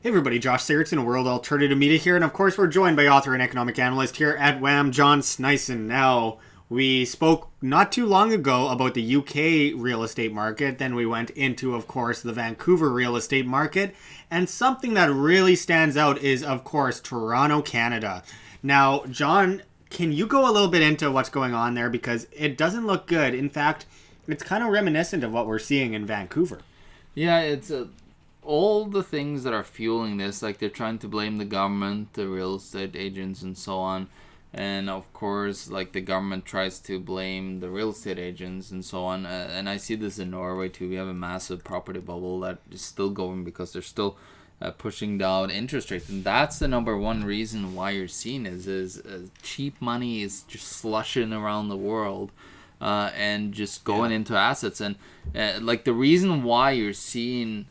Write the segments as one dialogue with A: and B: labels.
A: Hey everybody, Josh Sigurdson, World Alternative Media here, and of course we're joined by author and economic analyst here at WAM, John Sneisen. Now, we spoke not too long ago about the UK real estate market, then we went into, of course, the Vancouver real estate market, and something that really stands out is, of course, Toronto, Canada. Now, John, can you go a little bit into what's going on there, because it doesn't look good. In fact, it's kind of reminiscent of what we're seeing in Vancouver.
B: Yeah, it's all the things that are fueling this, like they're trying to blame the government, the real estate agents, and so on. And of course, like the government tries to blame the real estate agents and so on. And I see this in Norway too. We have a massive property bubble that is still going because they're still pushing down interest rates. And that's the number one reason why you're seeing is cheap money is just slushing around the world. And just going into assets. And like the reason why you're seeing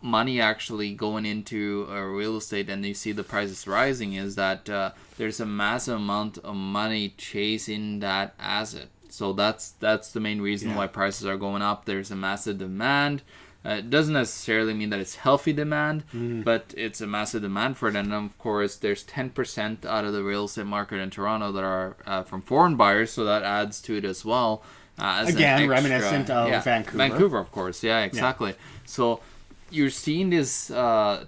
B: money actually going into real estate and you see the prices rising is that there's a massive amount of money chasing that asset. So that's the main reason why prices are going up. There's a massive demand. It doesn't necessarily mean that it's healthy demand, but it's a massive demand for it. And of course, there's 10% out of the real estate market in Toronto that are from foreign buyers, so that adds to it as well.
A: Again, reminiscent of Vancouver.
B: Vancouver, of course. Yeah, exactly. Yeah. So you're seeing this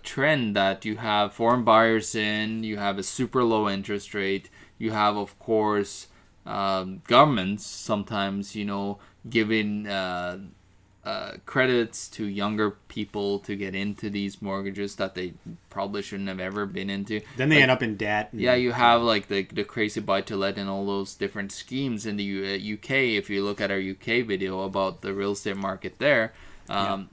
B: trend that you have foreign buyers in, you have a super low interest rate, you have, of course, governments sometimes, giving credits to younger people to get into these mortgages that they probably shouldn't have ever been into.
A: Then they end up in debt.
B: Yeah, you have like the crazy buy-to-let and all those different schemes in the UK. If you look at our UK video about the real estate market there,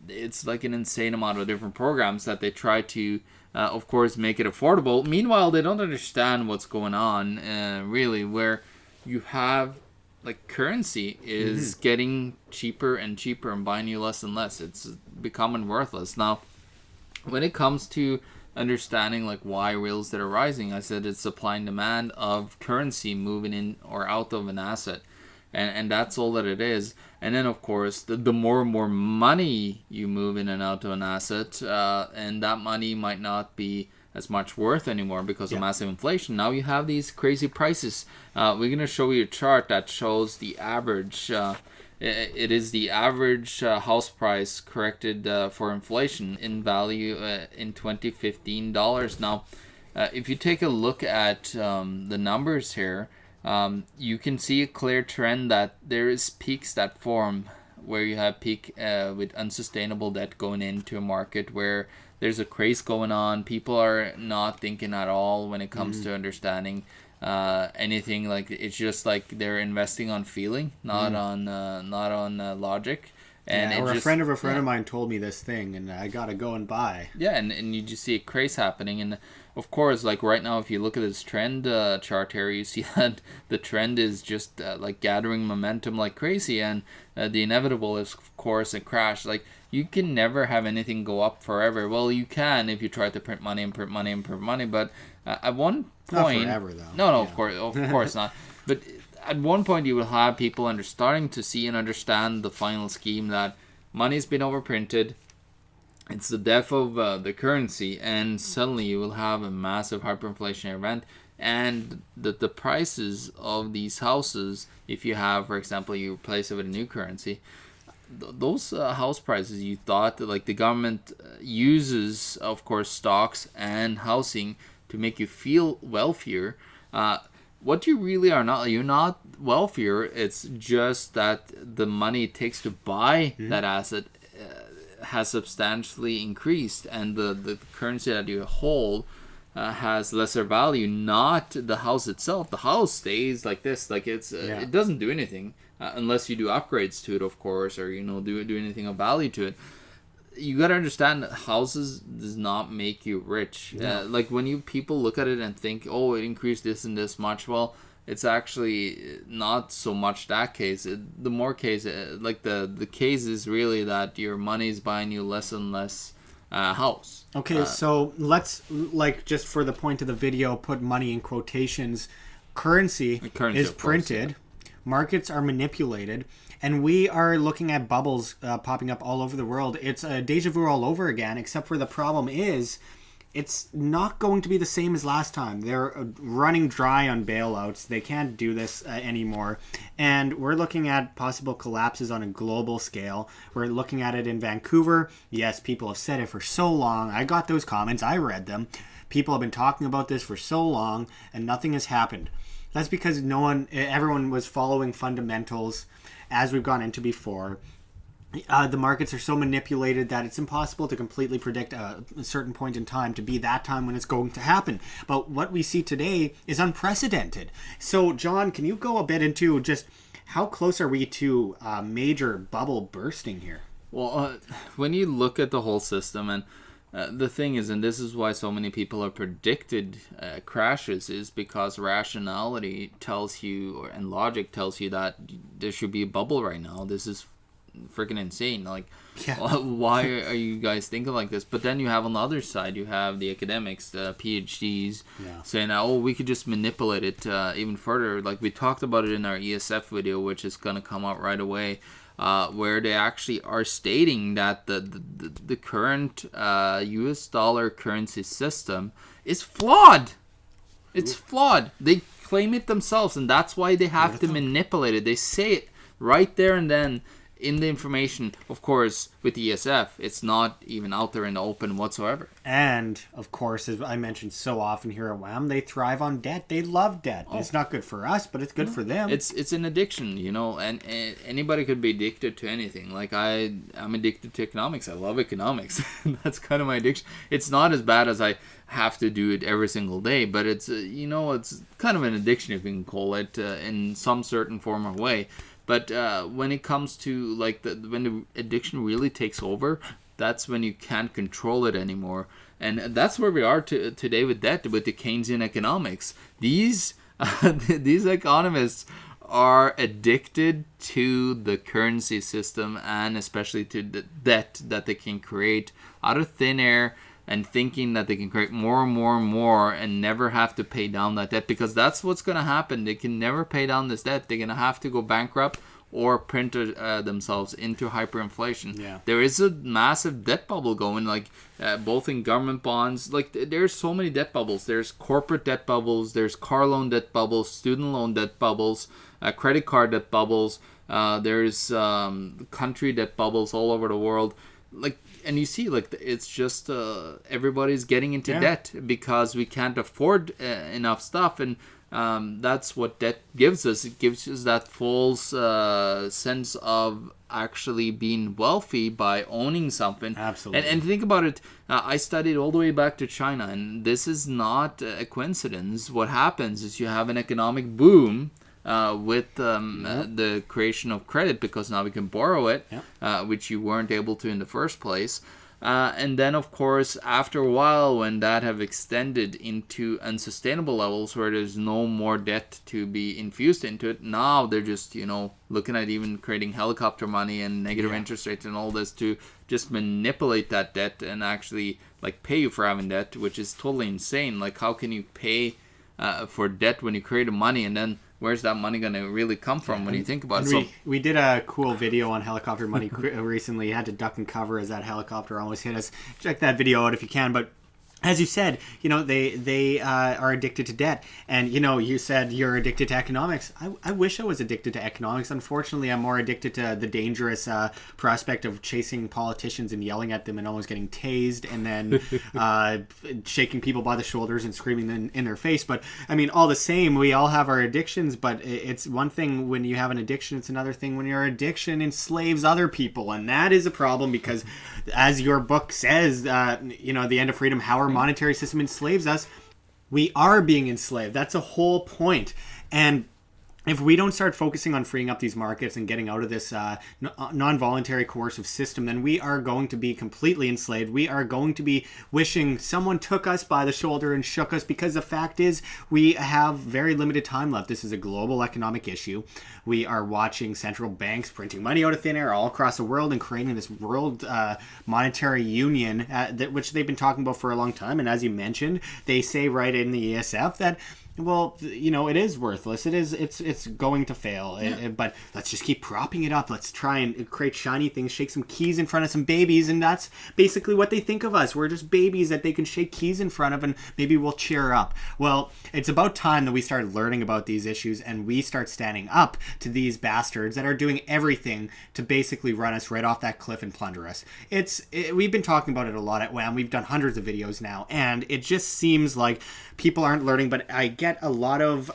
B: it's like an insane amount of different programs that they try to, of course, make it affordable. Meanwhile, they don't understand what's going on, really, where you have like currency is getting cheaper and cheaper and buying you less and less. It's becoming worthless. Now, when it comes to understanding like why real estate are rising, I said it's supply and demand of currency moving in or out of an asset. And that's all that it is. And then, of course, the more and more money you move in and out of an asset, and that money might not be as much worth anymore because of massive inflation. Now you have these crazy prices. We're going to show you a chart that shows the average. It is the average house price corrected for inflation in value in 2015 dollars. Now, if you take a look at the numbers here, you can see a clear trend that there is peaks that form where you have peak with unsustainable debt going into a market where there's a craze going on. People are not thinking at all when it comes to understanding anything. Like it's just like they're investing on feeling, not on logic. And
A: a friend of a friend of mine told me this thing, and I gotta go and buy.
B: Yeah, and you just see a craze happening, and of course, like right now, if you look at this trend chart here, you see that the trend is just like gathering momentum like crazy, and the inevitable is, of course, a crash. Like you can never have anything go up forever. Well, you can if you try to print money and print money and print money, but at one point,
A: not forever though.
B: No, of course not. But at one point, you will have people starting to see and understand the final scheme that money's been overprinted. It's the death of the currency, and suddenly you will have a massive hyperinflationary event, and the prices of these houses, if you have, for example, you replace it with a new currency, those house prices you thought that like the government uses, of course, stocks and housing to make you feel wealthier. What you really are not, you're not wealthier. It's just that the money it takes to buy that asset has substantially increased, and the currency that you hold has lesser value, not the house itself. The house stays like this, like it doesn't do anything unless you do upgrades to it, of course, or do anything of value to it. You got to understand that houses does not make you rich. Like when people look at it and think, oh, it increased this and this much, well, it's actually not so much that case. The more case, like the case is really that your money is buying you less and less house.
A: Okay, so let's, like, just for the point of the video, put money in quotations. Currency is printed. Markets are manipulated. And we are looking at bubbles popping up all over the world. It's a deja vu all over again, except for the problem is it's not going to be the same as last time. They're running dry on bailouts. They can't do this anymore. And we're looking at possible collapses on a global scale. We're looking at it in Vancouver. Yes, people have said it for so long. I got those comments. I read them. People have been talking about this for so long, and nothing has happened. That's because everyone was following fundamentals, as we've gone into before. The markets are so manipulated that it's impossible to completely predict a certain point in time to be that time when it's going to happen. But what we see today is unprecedented. So, John, can you go a bit into just how close are we to a major bubble bursting here?
B: Well, when you look at the whole system, and the thing is, and this is why so many people have predicted crashes, is because rationality tells you, and logic tells you that there should be a bubble right now. This is freaking insane. Like, why are you guys thinking like this? But then you have on the other side, you have the academics, the PhDs, saying, oh, we could just manipulate it even further. Like we talked about it in our ESF video, which is going to come out right away, where they actually are stating that the current US dollar currency system is flawed. It's flawed. They claim it themselves, and that's why they have to manipulate it. They say it right there and then in the information. Of course, with ESF, it's not even out there in the open whatsoever.
A: And, of course, as I mentioned so often here at WHAM, they thrive on debt. They love debt. It's not good for us, but it's good for them.
B: It's an addiction, and anybody could be addicted to anything. Like, I'm addicted to economics. I love economics. That's kind of my addiction. It's not as bad as I have to do it every single day, but it's, it's kind of an addiction, if you can call it, in some certain form or way. But when it comes to when the addiction really takes over, that's when you can't control it anymore. And that's where we are today with debt, with the Keynesian economics. These economists are addicted to the currency system, and especially to the debt that they can create out of thin air, and thinking that they can create more and more and more and never have to pay down that debt, because that's what's going to happen. They can never pay down this debt. They're going to have to go bankrupt or print themselves into hyperinflation.
A: Yeah.
B: There is a massive debt bubble going, both in government bonds. There's so many debt bubbles. There's corporate debt bubbles. There's car loan debt bubbles, student loan debt bubbles, credit card debt bubbles. There's country debt bubbles all over the world. And you see, it's just everybody's getting into debt because we can't afford enough stuff. And that's what debt gives us. It gives us that false sense of actually being wealthy by owning something.
A: Absolutely.
B: And think about it. I studied all the way back to China, and this is not a coincidence. What happens is you have an economic boom with the creation of credit, because now we can borrow it, which you weren't able to in the first place. And then, of course, after a while, when that have extended into unsustainable levels where there's no more debt to be infused into it, now they're just, looking at even creating helicopter money and negative interest rates and all this to just manipulate that debt and actually, pay you for having debt, which is totally insane. How can you pay for debt when you create money, and then where's that money going to really come from when you think about it?
A: We did a cool video on helicopter money recently. You had to duck and cover as that helicopter almost hit us. Check that video out if you can. But as you said, they are addicted to debt. And, you said you're addicted to economics. I wish I was addicted to economics. Unfortunately, I'm more addicted to the dangerous prospect of chasing politicians and yelling at them and almost getting tased, and then shaking people by the shoulders and screaming in their face. But, all the same, we all have our addictions. But it's one thing when you have an addiction. It's another thing when your addiction enslaves other people. And that is a problem because, as your book says, The End of Freedom, how our monetary system enslaves us. We are being enslaved. That's a whole point. And if we don't start focusing on freeing up these markets and getting out of this non-voluntary coercive system, then we are going to be completely enslaved. We are going to be wishing someone took us by the shoulder and shook us, because the fact is we have very limited time left. This is a global economic issue. We are watching central banks printing money out of thin air all across the world and creating this world monetary union, which they've been talking about for a long time. And as you mentioned, they say right in the ESF that Well, it is worthless. It's going to fail.
B: Yeah.
A: But let's just keep propping it up. Let's try and create shiny things, shake some keys in front of some babies, and that's basically what they think of us. We're just babies that they can shake keys in front of, and maybe we'll cheer up. Well, it's about time that we start learning about these issues, and we start standing up to these bastards that are doing everything to basically run us right off that cliff and plunder us. We've been talking about it a lot at WHAM. We've done hundreds of videos now, and it just seems like people aren't learning, but I get a lot of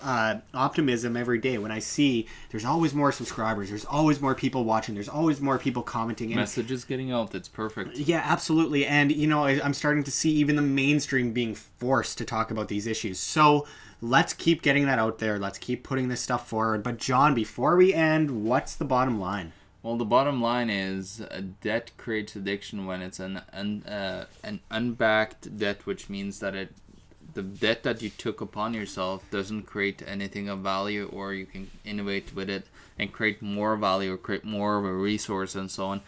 A: optimism every day when I see there's always more subscribers, there's always more people watching, there's always more people commenting.
B: Messages getting out, it's perfect.
A: Yeah, absolutely. And, I'm starting to see even the mainstream being forced to talk about these issues. So let's keep getting that out there. Let's keep putting this stuff forward. But, John, before we end, what's the bottom line?
B: Well, the bottom line is debt creates addiction when it's an unbacked debt, which means that the debt that you took upon yourself doesn't create anything of value, or you can innovate with it and create more value or create more of a resource and so on.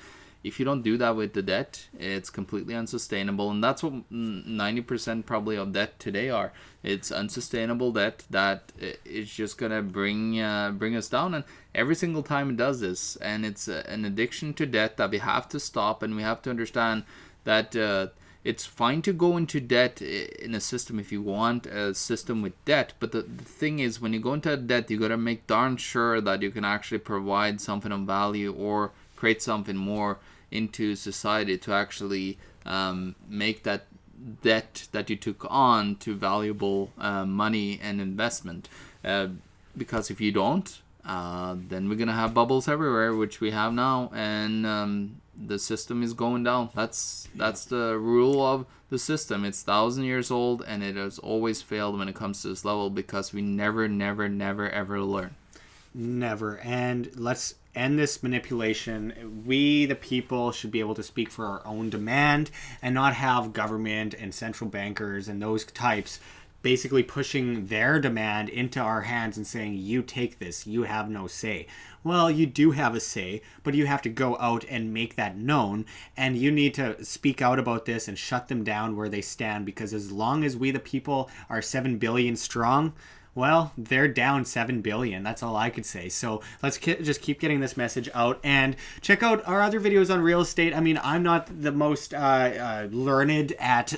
B: If you don't do that with the debt, it's completely unsustainable, and that's what 90% probably of debt today are. It's unsustainable debt that is just gonna bring us down, and every single time it does this, and it's an addiction to debt that we have to stop, and we have to understand that it's fine to go into debt in a system if you want a system with debt, but the thing is, when you go into debt, you gotta make darn sure that you can actually provide something of value or create something more into society to actually make that debt that you took on to valuable money and investment. Because if you don't, then we're gonna have bubbles everywhere, which we have now, and the system is going down. That's the rule of the system. It's 1,000 years old, and it has always failed when it comes to this level because we never ever learn.
A: Never. And let's end this manipulation. We, the people, should be able to speak for our own demand and not have government and central bankers and those types basically pushing their demand into our hands and saying, you take this, you have no say. Well, you do have a say, but you have to go out and make that known, and you need to speak out about this and shut them down where they stand, because as long as we, the people, are 7 billion strong, well, they're down 7 billion. That's all I could say. So let's just keep getting this message out, and check out our other videos on real estate. I mean, I'm not the most learned at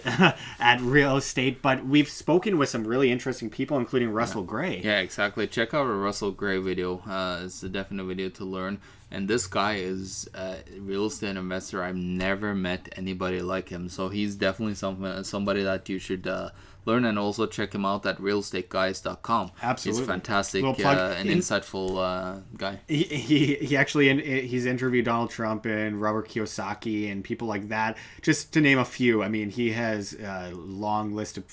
A: at real estate, but we've spoken with some really interesting people, including Russel Gray.
B: Yeah, exactly. Check out our Russel Gray video. It's a definite video to learn. And this guy is a real estate investor. I've never met anybody like him. So he's definitely somebody that you should learn, and also check him out at realestateguys.com.
A: Absolutely.
B: He's fantastic and insightful guy.
A: He actually, he's interviewed Donald Trump and Robert Kiyosaki and people like that, just to name a few. I mean, he has a long list of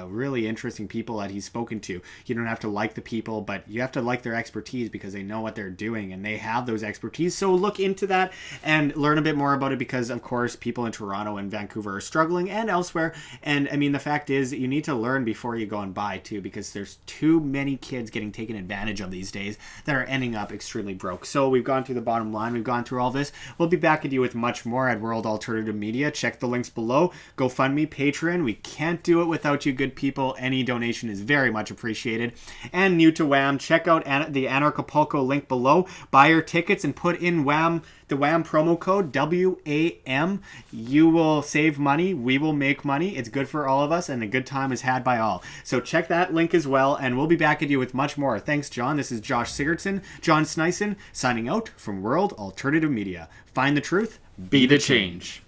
A: really interesting people that he's spoken to. You don't have to like the people, but you have to like their expertise, because they know what they're doing and they have those expertise. So look into that and learn a bit more about it, because of course people in Toronto and Vancouver are struggling, and elsewhere. And I mean, the fact is, you need to learn before you go and buy too, because there's too many kids getting taken advantage of these days that are ending up extremely broke. So we've gone through the bottom line, we've gone through all this. We'll be back at you with much more at World Alternative Media. Check the links below. GoFundMe, Patreon. We can't do it without you good people. Any donation is very much appreciated. And new to WHAM, check out the Anarchapulco link below. Buy your tickets and put in WHAM, the WHAM promo code, WAM. You will save money. We will make money. It's good for all of us, and a good time is had by all. So check that link as well, and we'll be back at you with much more. Thanks, John. This is Josh Sigurdson, John Sneisen, signing out from World Alternative Media. Find the truth, be the change.